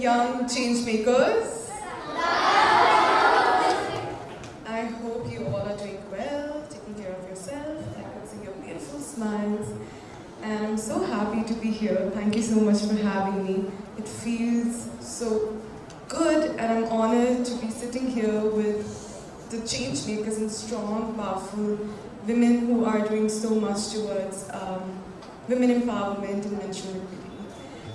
young change makers? I hope you all are doing well, taking care of yourself. I can see your beautiful smiles. And I'm so happy to be here. Thank you so much for having me. It feels so good, and I'm honored to be sitting here with the change makers and strong, powerful women who are doing so much towards women empowerment and menstrual equity.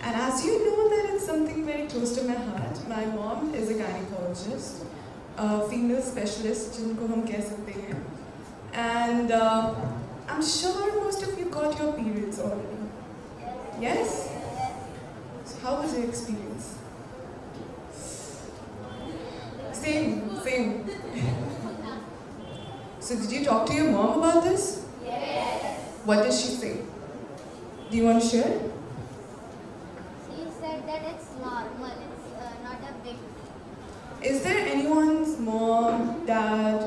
And as you know, that it's something very close to my heart. My mom is a gynecologist, a female specialist, जिनको हम कह सकते हैं. And I'm sure most of you got your periods already. Yes? So how was your experience? Same. So did you talk to your mom about this? Yes. What did she say? Do you want to share? She said that it's normal, it's not a big deal. Is there anyone's mom, dad,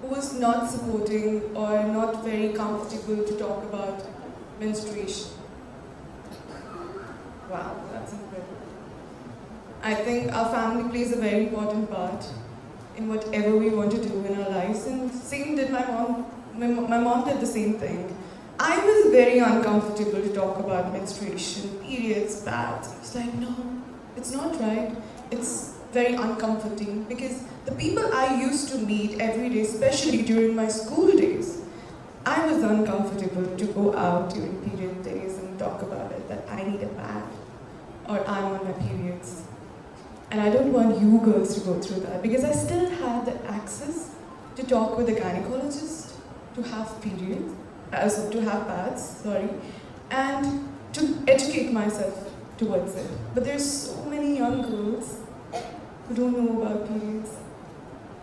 who is not supporting or not very comfortable to talk about menstruation? Wow, that's incredible. I think our family plays a very important part in whatever we want to do in our lives, and same did my mom. My mom did the same thing. I was very uncomfortable to talk about menstruation, periods, pads. It's like, no, it's not right. It's very uncomforting because the people I used to meet every day, especially during my school days, I was uncomfortable to go out during period days and talk about it, that I need a pad or I'm on my periods. And I don't want you girls to go through that because I still had the access to talk with a gynecologist, to have periods, to have pads, and to educate myself towards it. But there's so many young girls who don't know about periods,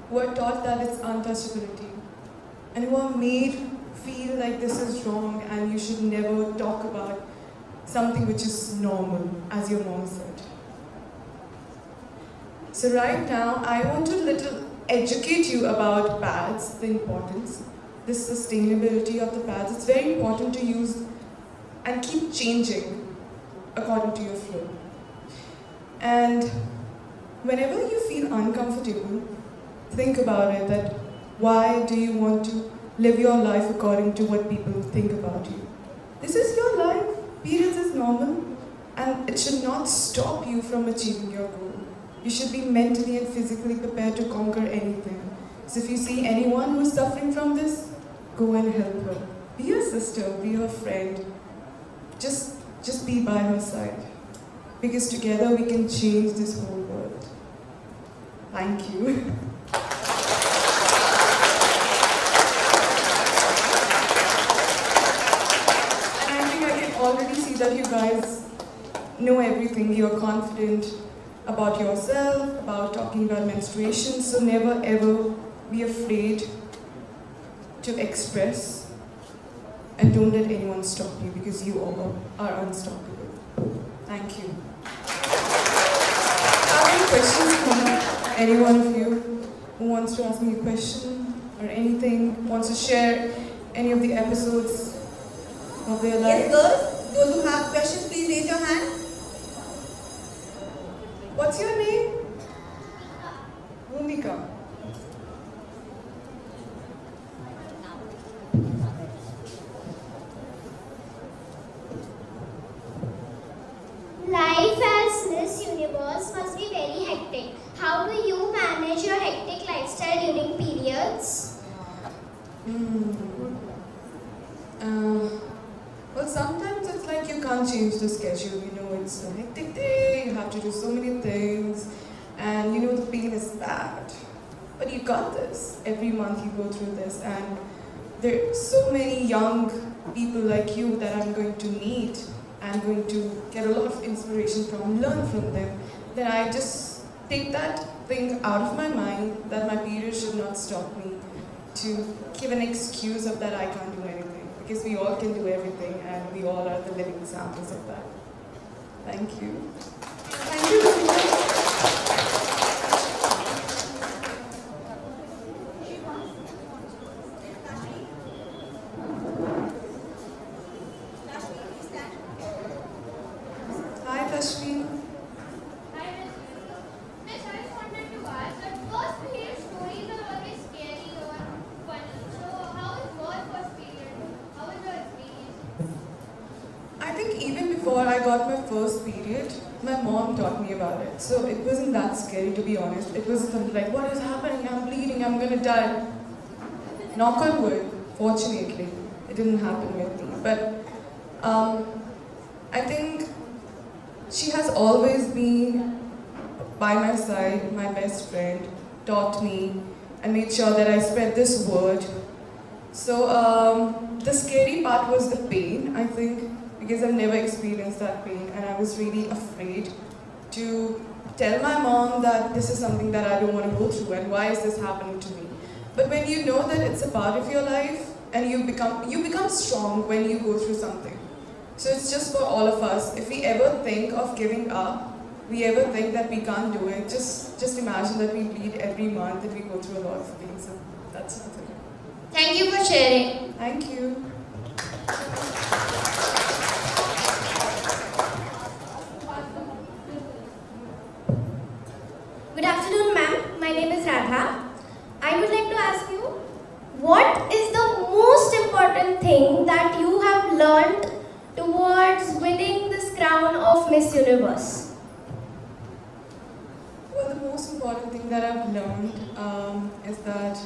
who are taught that it's untouchability, and who are made feel like this is wrong and you should never talk about something which is normal, as your mom said. So right now, I want to educate you about pads, the importance, the sustainability of the pads. It's very important to use and keep changing according to your flow. And whenever you feel uncomfortable, think about it, that why do you want to live your life according to what people think about you? This is your life. Periods is normal, and it should not stop you from achieving your goal. You should be mentally and physically prepared to conquer anything. So if you see anyone who is suffering from this, go and help her. Be her sister, be her friend. Just be by her side. Because together we can change this whole world. Thank you. And I think I can already see that you guys know everything. You're confident about yourself, about talking about menstruation, so never ever be afraid to express, and don't let anyone stop you because you all are unstoppable. Thank you. Have any questions for any one of you who wants to ask me a question or anything, wants to share any of the episodes of their life? Yes, girls, those who have questions, please raise your hand. What's your name? Bhumika. Life as Miss Universe must be very hectic. How do you manage your hectic lifestyle during periods? Well, sometimes it's like you can't change the schedule, it's a hectic day, you have to do so many things, and the pain is bad. But you got this. Every month you go through this, and there are so many young people like you that I'm going to meet and going to get a lot of inspiration from, learn from them, that I just take that thing out of my mind, that my period should not stop me, to give an excuse of that I can't do anything. Because we all can do everything, and we all are the living samples of that. Thank you. Thank you so much. Hi, Tashveen. Hi, Miss before I got my first period, my mom taught me about it. So it wasn't that scary, to be honest. It was something like, what is happening? I'm bleeding, I'm gonna die. Knock on wood, fortunately, it didn't happen with me. But I think she has always been by my side, my best friend, taught me and made sure that I spread this word. So the scary part was the pain, I think, because I've never experienced that pain and I was really afraid to tell my mom that this is something that I don't want to go through and why is this happening to me. But when you know that it's a part of your life and you become strong when you go through something. So it's just for all of us. If we ever think of giving up, we ever think that we can't do it, just imagine that we bleed every month and we go through a lot of things. So that's the thing. Thank you for sharing. Thank you. Good afternoon, ma'am. My name is Radha. I would like to ask you, what is the most important thing that you have learned towards winning this crown of Miss Universe? Well, the most important thing that I've learned is that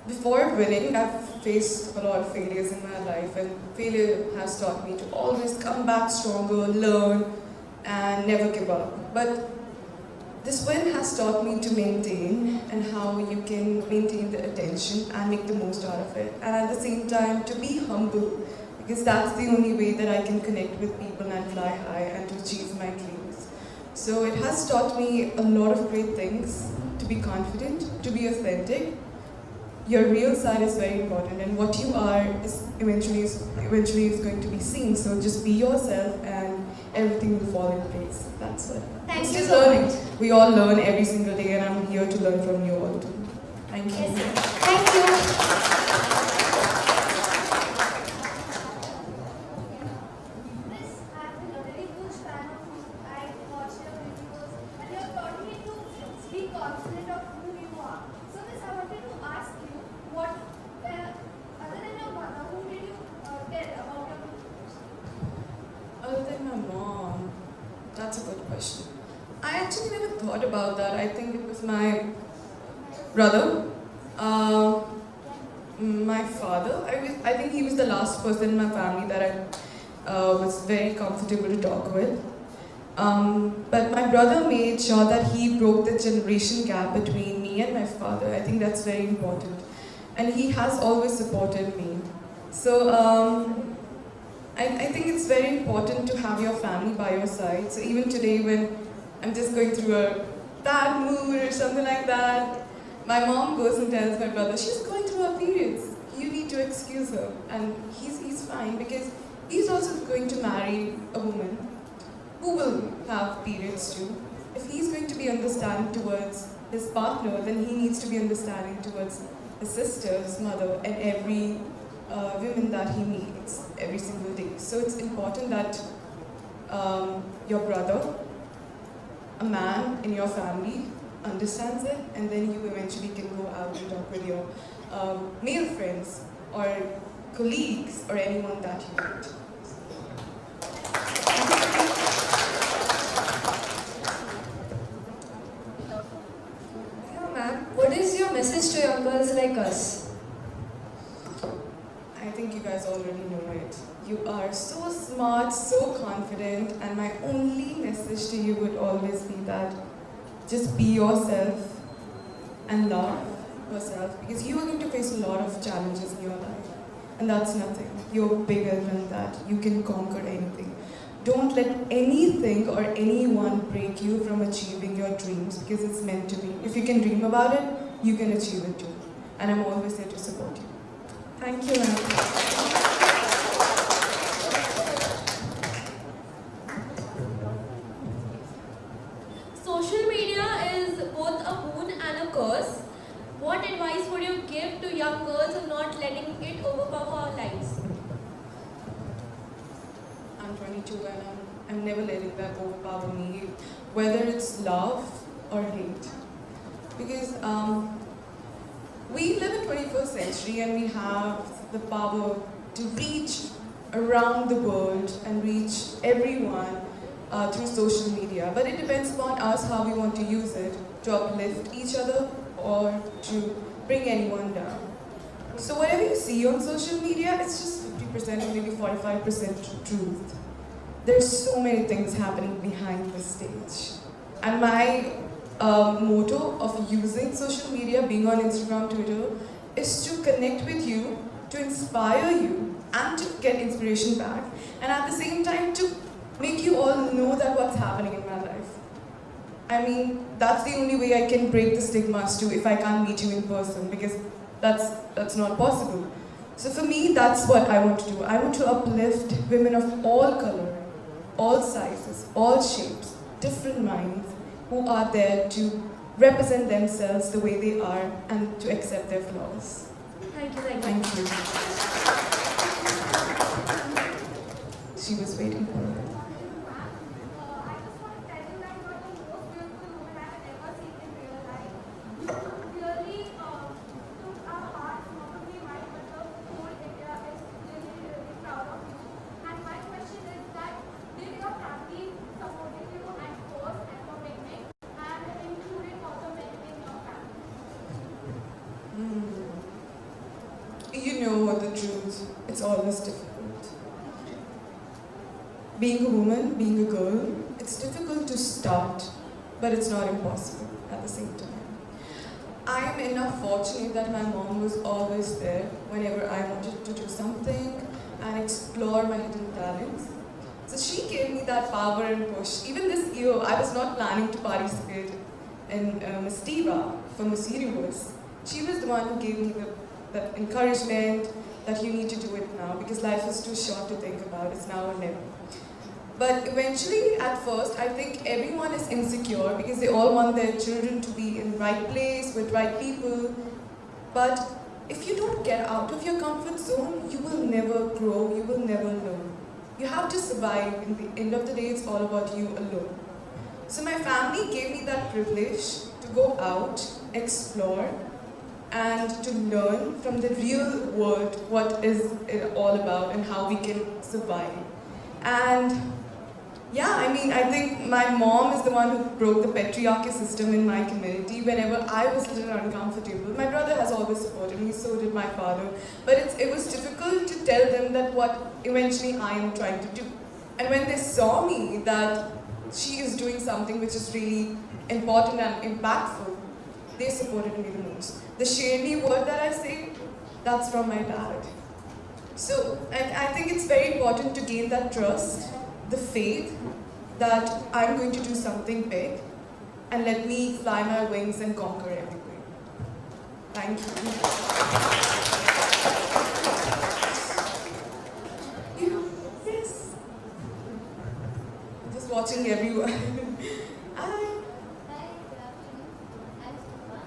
before winning, I've faced a lot of failures in my life, and failure has taught me to always come back stronger, learn, and never give up. But this win has taught me to maintain and how you can maintain the attention and make the most out of it. And at the same time, to be humble, because that's the only way that I can connect with people and fly high and to achieve my dreams. So it has taught me a lot of great things, to be confident, to be authentic. Your real side is very important, and what you are is eventually is going to be seen. So just be yourself and everything will fall in place. That's what. Thank It's you just so learning. much. We all learn every single day, and I'm here to learn from you all too. Thank you. Yes, thank you. Miss, I've been a very huge fan of you. I watched your videos and you have taught me to be confident of who you are. So Miss, I wanted to ask you, what, other than your mother, who did you tell about your videos? Other than my mom, that's a good question. I actually never thought about that. I think it was my brother, my father. I think he was the last person in my family that I was very comfortable to talk with. But my brother made sure that he broke the generation gap between me and my father. I think that's very important. And he has always supported me. So I think it's very important to have your family by your side. So even today when I'm just going through a bad mood or something like that, my mom goes and tells my brother, she's going through her periods. You need to excuse her. And he's fine because he's also going to marry a woman who will have periods too. If he's going to be understanding towards his partner, then he needs to be understanding towards his sister, his mother, and every women that he meets every single day. So it's important that your brother, a man in your family, understands it, and then you eventually can go out and talk with your male friends or colleagues or anyone that you meet. Yeah, ma'am. What is your message to young girls like us? I think you guys already know it. You are so smart, so confident, and my only message to you would always be that just be yourself and love yourself, because you are going to face a lot of challenges in your life, and that's nothing. You're bigger than that. You can conquer anything. Don't let anything or anyone break you from achieving your dreams, because it's meant to be. If you can dream about it, you can achieve it too. And I'm always there to support you. Thank you, ma'am. Social media is both a boon and a curse. What advice would you give to young girls on not letting it overpower our lives? I'm 22 and I'm never letting that overpower me, whether it's love or hate. Because we live in 21st century and we have the power to reach around the world and reach everyone through social media. But it depends upon us how we want to use it, to uplift each other or to bring anyone down. So whatever you see on social media, it's just 50% or maybe 45% truth. There's so many things happening behind the stage. And my motto of using social media, being on Instagram, Twitter, is to connect with you, to inspire you, and to get inspiration back, and at the same time to make you all know that what's happening in my life. I mean, that's the only way I can break the stigmas too if I can't meet you in person, because that's not possible. So for me, that's what I want to do. I want to uplift women of all color, all sizes, all shapes, different minds, who are there to represent themselves the way they are and to accept their flaws. Thank you, thank you. Thank you. She was waiting for it. I just want to tell you that you are the most beautiful woman I have ever seen in real life. You really took our hearts, not only mine, but the whole India is really, really proud of you. And my question is that, did your family support you at first at your beginning and included also men in your family? You know the truth. It's always difficult. Being a woman, being a girl, it's difficult to start, but it's not impossible at the same time. I am enough fortunate that my mom was always there whenever I wanted to do something and explore my hidden talents. So she gave me that power and push. Even this year, I was not planning to participate in Miss Diva for Miss Universe. She was the one who gave me that encouragement that you need to do it now because life is too short to think about. It's now or never. But eventually, at first, I think everyone is insecure because they all want their children to be in the right place with right people. But if you don't get out of your comfort zone, you will never grow, you will never learn. You have to survive. In the end of the day, it's all about you alone. So my family gave me that privilege to go out, explore, and to learn from the real world what is it all about and how we can survive. And yeah, I mean, I think my mom is the one who broke the patriarchy system in my community whenever I was a little uncomfortable. My brother has always supported me, so did my father. But it was difficult to tell them that what eventually I am trying to do. And when they saw me that she is doing something which is really important and impactful, they supported me the most. The shady word that I say, that's from my dad. So I think it's very important to gain that trust, the faith that I'm going to do something big and let me fly my wings and conquer everything. Thank you. Yes. Just watching everyone. Hi. Hi, good afternoon. I'm Supa.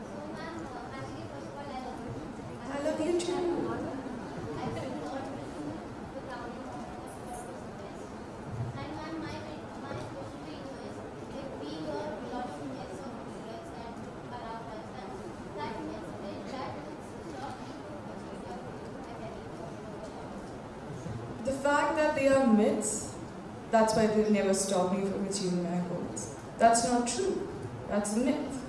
So, ma'am, actually, first of all, I love you too. I feel a lot to ground you on and ma'am, my question to you is, if we hear a lot of myths of regrets and around us, and that myth is that stop you from achieving your goals at any cost. The fact that they are myths, that's why they never stop me from achieving my goals. That's not true. That's a myth.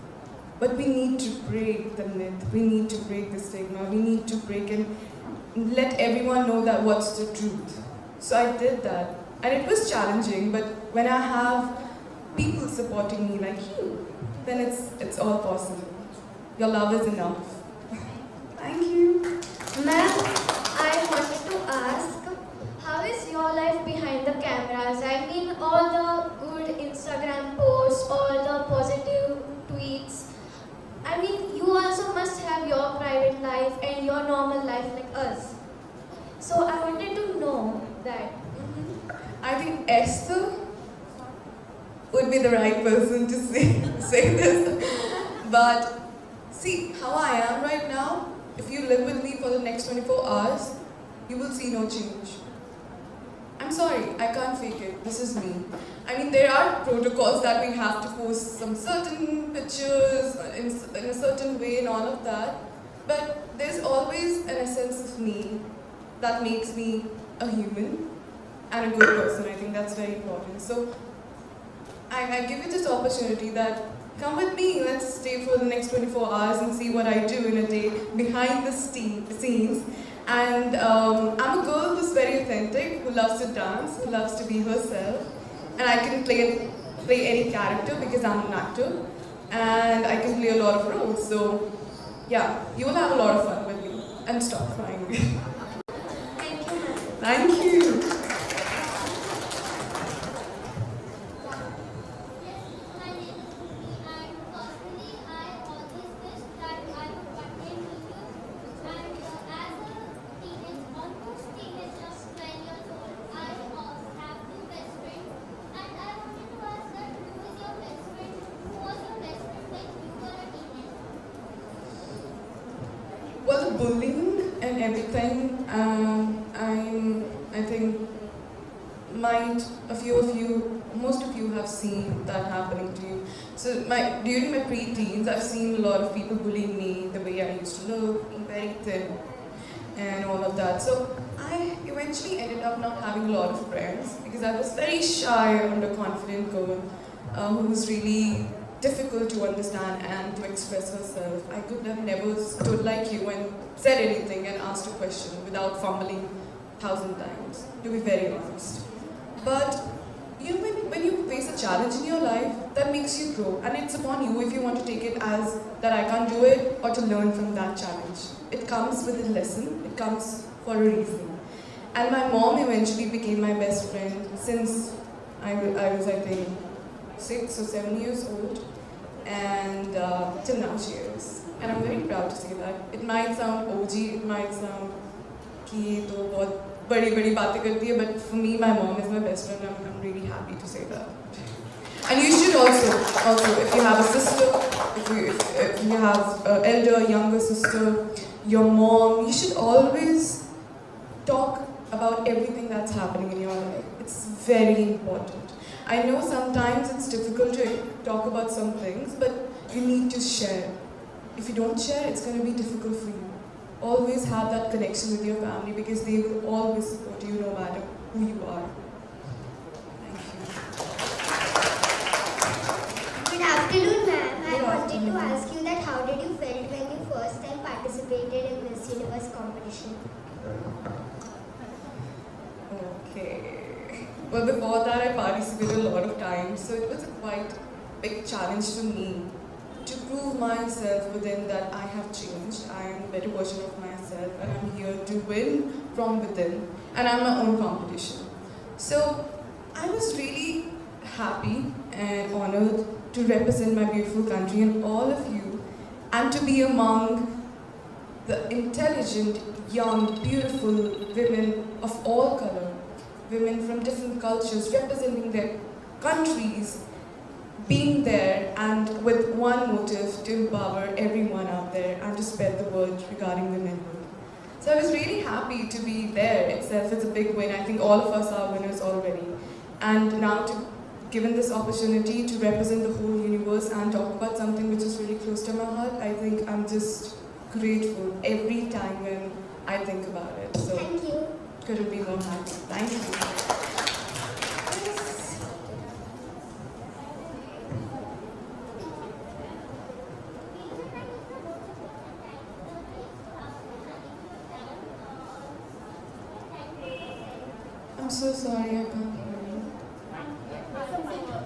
But we need to break the myth. We need to break the stigma. We need to break and let everyone know that what's the truth. So I did that. And it was challenging, but when I have people supporting me like you, then it's all possible. Your love is enough. Thank you. Ma'am, I wanted to ask, how is your life behind the cameras? I mean, all the good Instagram posts, all the positive tweets. I mean, you also must have your private life and your normal life like us. So I wanted to know that. I think Esther would be the right person to say this. But see, how I am right now, if you live with me for the next 24 hours, you will see no change. I'm sorry, I can't fake it. This is me. I mean, there are protocols that we have to post some certain pictures in a certain way and all of that. But there's always an essence of me that makes me a human and a good person. I think that's very important. So I give you this opportunity that come with me, let's stay for the next 24 hours and see what I do in a day behind the scenes. And I'm a girl who's very authentic, who loves to dance, who loves to be herself. And I can play any character because I'm an actor. And I can play a lot of roles. So yeah, you will have a lot of fun with me. And stop crying. Thank you, ma'am. Thank you. My name is Ruby, and personally, I always wish that I could contain you. And as a teenage, almost teenage, just 12 years old, I have two best friends. And I wanted to ask that who is your best friend? Who was your best friend when you were a teenager? Well, the bullying and everything, I think most of you have seen that happening to you. So during my pre-teens, I've seen a lot of people bullying me, the way I used to look, being very thin, and all of that. So I eventually ended up not having a lot of friends because I was very shy, underconfident girl who was really difficult to understand and to express herself. I could have never stood like you and said anything and asked a question without fumbling 1,000 times, to be very honest. But you know, when you face a challenge in your life, that makes you grow, and it's upon you if you want to take it as that I can't do it or to learn from that challenge. It comes with a lesson, it comes for a reason. And my mom eventually became my best friend since I was, I think, 6 or 7 years old, and till now she is. And I'm very proud to say that. It might sound OG, it might sound कि ये तो बहुत बड़ी बातें करती है, but for me, my mom is my best friend. I'm really happy to say that. And you should also, if you have a sister, if you have an elder, younger sister, your mom, you should always talk about everything that's happening in your life. It's very important. I know sometimes it's difficult to talk about some things, but you need to share. If you don't share, it's going to be difficult for you. Always have that connection with your family because they will always support you no matter who you are. Thank you. Good afternoon, ma'am. I Good wanted afternoon. to ask you that how did you felt when you first time participated in Miss Universe competition? Okay. Well, before that, I participated a lot of times, so it was a quite big challenge for me to prove myself within that I have changed. I am a better version of myself, and I'm here to win from within, and I'm my own competition. So I was really happy and honored to represent my beautiful country and all of you, and to be among the intelligent, young, beautiful women of all color, women from different cultures representing their countries, being there and with one motive to empower everyone out there and to spread the word regarding womanhood. So I was really happy to be there itself. It's a big win. I think all of us are winners already. And now given this opportunity to represent the whole universe and talk about something which is really close to my heart, I think I'm just grateful every time when I think about it. So Thank you. couldn't be more happy. Thank you. I'm so sorry, I can't hear you.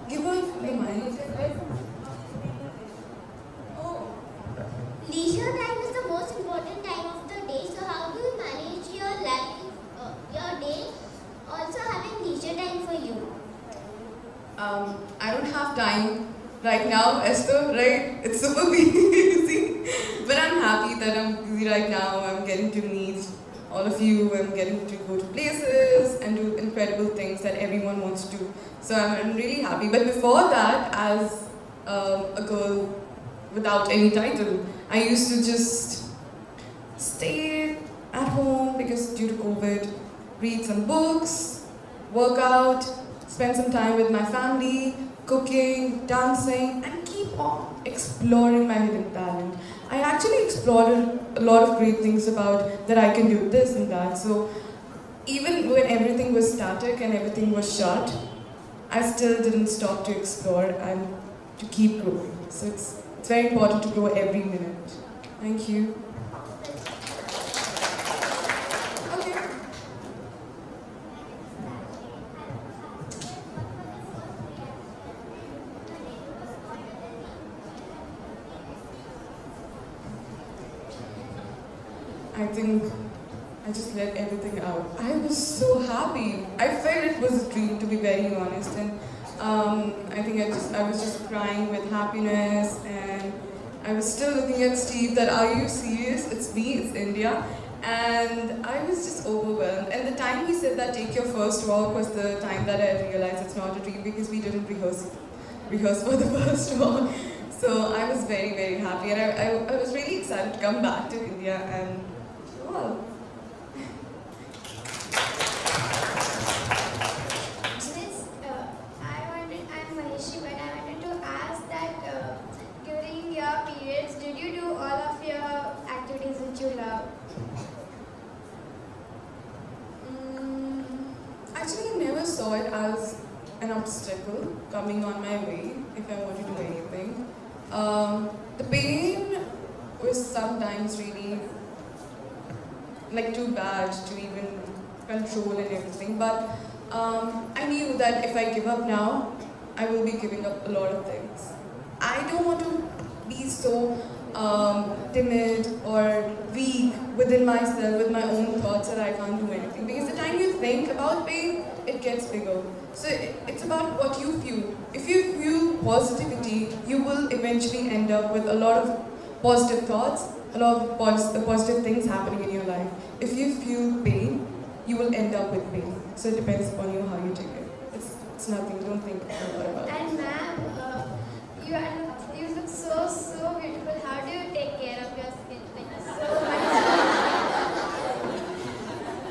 Give her the mic. Oh. Leisure time is the most important time of the day. So how do you manage your life, your day, also having leisure time for you? I don't have time right now, Esther, right? It's super busy. But I'm happy that I'm busy right now. I'm getting to meet all of you. I'm getting to go to places and do incredible things that everyone wants to do. So I'm really happy. But before that, as a girl without any title, I used to just stay at home because due to COVID, read some books, work out, spend some time with my family, cooking, dancing, and keep on exploring my hidden talent. I actually explored a lot of great things about that I can do this and that. So even when static and everything was shut, I still didn't stop to explore and to keep growing. So it's very important to grow every minute. Thank you. Okay. I think I just let everything out. I was so happy. I felt it was a dream, to be very honest. And I think I was just crying with happiness, and I was still looking at Steve that, are you serious? It's me, it's India. And I was just overwhelmed. And the time he said that take your first walk was the time that I realized it's not a dream, because we didn't rehearse for the first walk. So I was very, very happy, and I was really excited to come back to India, and wow. I'm Manishi, but I wanted to ask that during your periods, did you do all of your activities which you love? Actually, I never saw it as an obstacle coming on my way if I want to do anything. The pain was sometimes really like too bad to even control and everything, but I knew that if I give up now, I will be giving up a lot of things. I don't want to be so timid or weak within myself with my own thoughts that I can't do anything, because the time you think about pain, it gets bigger. So it's about what you feel. If you feel positivity, you will eventually end up with a lot of positive thoughts, a lot of positive things happening in your life. If you feel pain, you will end up with pain. So it depends upon you how you take it. It's nothing, don't think a lot about it. And ma'am, you look so beautiful. How do you take care of your skin? Like so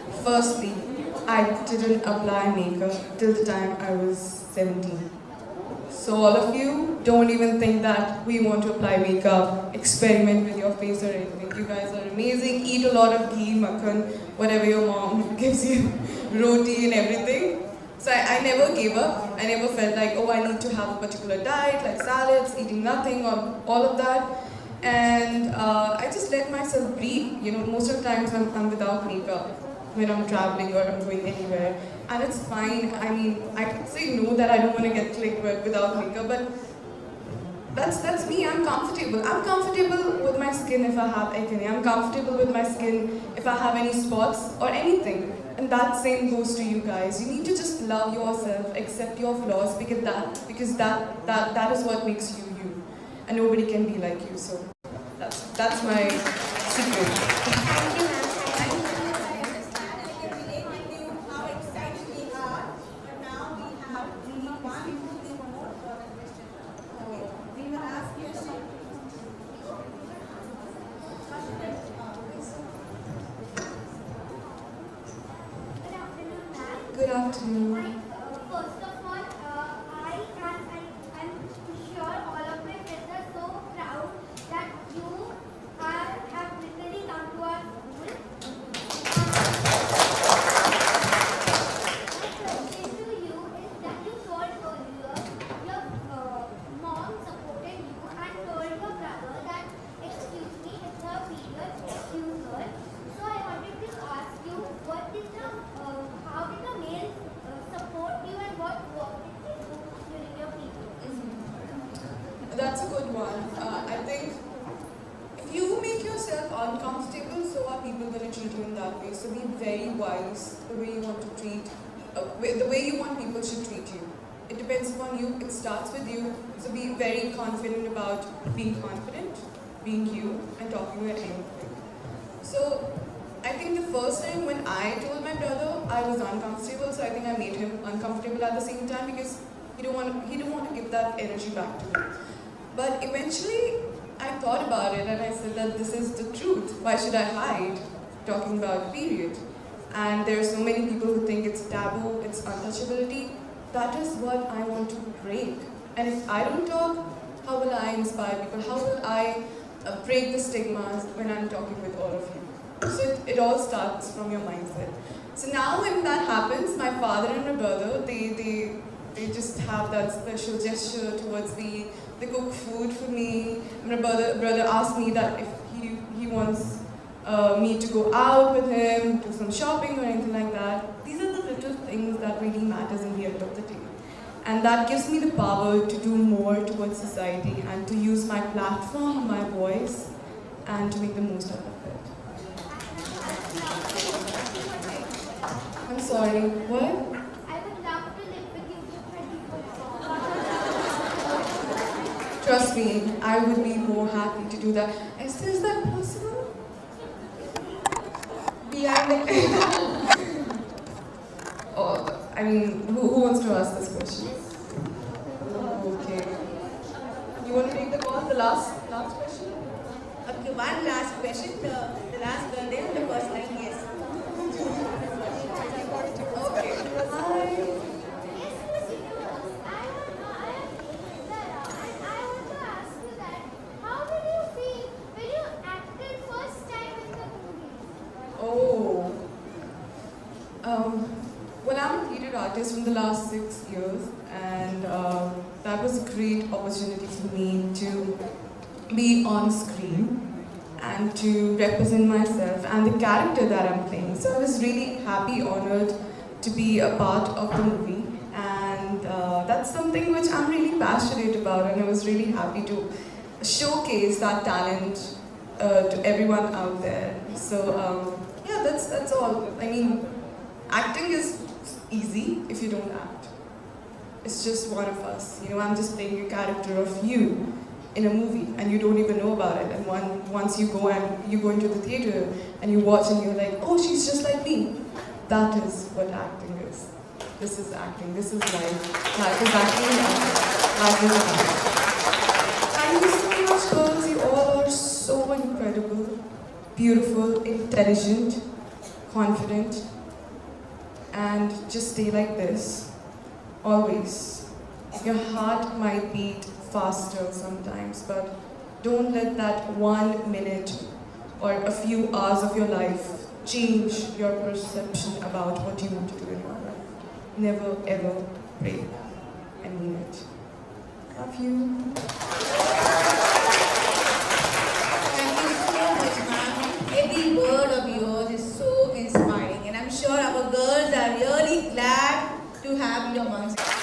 much. Firstly, I didn't apply makeup till the time I was 17. So all of you, don't even think that we want to apply makeup, experiment with your face or anything. You guys are amazing. Eat a lot of ghee, makhan, whatever your mom gives you, roti and everything. So I never gave up. I never felt like, oh, I need to have a particular diet, like salads, eating nothing, or all of that. And I just let myself breathe. You know, most of the times I'm without makeup when I'm traveling or I'm going anywhere. And it's fine. I mean, I can say no that I don't want to get like without makeup, but that's me. I'm comfortable. I'm comfortable with my skin if I have acne. I'm comfortable with my skin if I have any spots or anything. And that same goes to you guys. You need to just love yourself, accept your flaws, because that is what makes you you. And nobody can be like you. So that's my secret. Thank you, ma'am. How excited we are, but now we have really 1, 2, 3 more for the question. Okay, we will ask you a Good afternoon, ma'am. Good afternoon. First of all, I'm sure all of my friends are so proud that you have literally come to our school. My question to you is that you told earlier your mom supported you and told your brother that, excuse me, it's her period, excuse her. So I wanted to ask you, how did the males support you and what work did they do during your period? That's a good one. I think if you make yourself uncomfortable, so are people going to treat you in that way. So be very wise the way you want to treat, the way you want people should treat you. It depends upon you. It starts with you. So be very confident about being confident, being you, and talking about anything. So I think the first time when I told my brother, I was uncomfortable. So I think I made him uncomfortable at the same time, because he didn't want to give that energy back to me. But eventually, I thought about it and I said that this is the truth. Why should I hide talking about period? And there are so many people who think it's taboo, it's untouchability. That is what I want to break. And if I don't talk, how will I inspire people? How will I break the stigmas when I'm talking with all of you? So it all starts from your mindset. So now when that happens, my father and my brother, they just have that special gesture towards me. They cook food for me. My brother asked me that if he wants me to go out with him, do some shopping or anything like that. These are the little things that really matters in the end of the day. And that gives me the power to do more towards society and to use my platform, my voice, and to make the most out of it. I'm sorry, what? I would love to live with you for 24 hours. Trust me, I would be more happy to do that. Is that possible? Behind the camera. Oh, I mean, who wants to ask this question? Okay. You want to take the call? The last question? Okay, one last question. The last girl there, the first line, yes. Okay. Hi. Yes, Miss Universe. I want to ask you that. How did you feel when you acted first time in the movie? Oh. Well, I'm a theatre artist from the last 6 years, and that was a great opportunity for me to be on screen and to represent myself and the character that I'm playing. So I was really happy, honored to be a part of the movie, and that's something which I'm really passionate about, and I was really happy to showcase that talent to everyone out there. So yeah, that's all. I mean, acting is easy if you don't act. It's just one of us. You know, I'm just playing a character of you in a movie, and you don't even know about it. And once you go into the theater and you watch and you're like, oh, she's just like me. That is what acting is. This is acting. This is life. Life is acting. Life is acting. Thank you so much, girls. You all are so incredible, beautiful, intelligent, confident, and just stay like this. Always. Your heart might beat faster sometimes, but don't let that 1 minute or a few hours of your life change your perception about what you want to do in your life. Never ever break and mean it. Love you. Thank you so much, ma'am. Every word of yours is so inspiring, and I'm sure our girls are really glad to have you amongst us.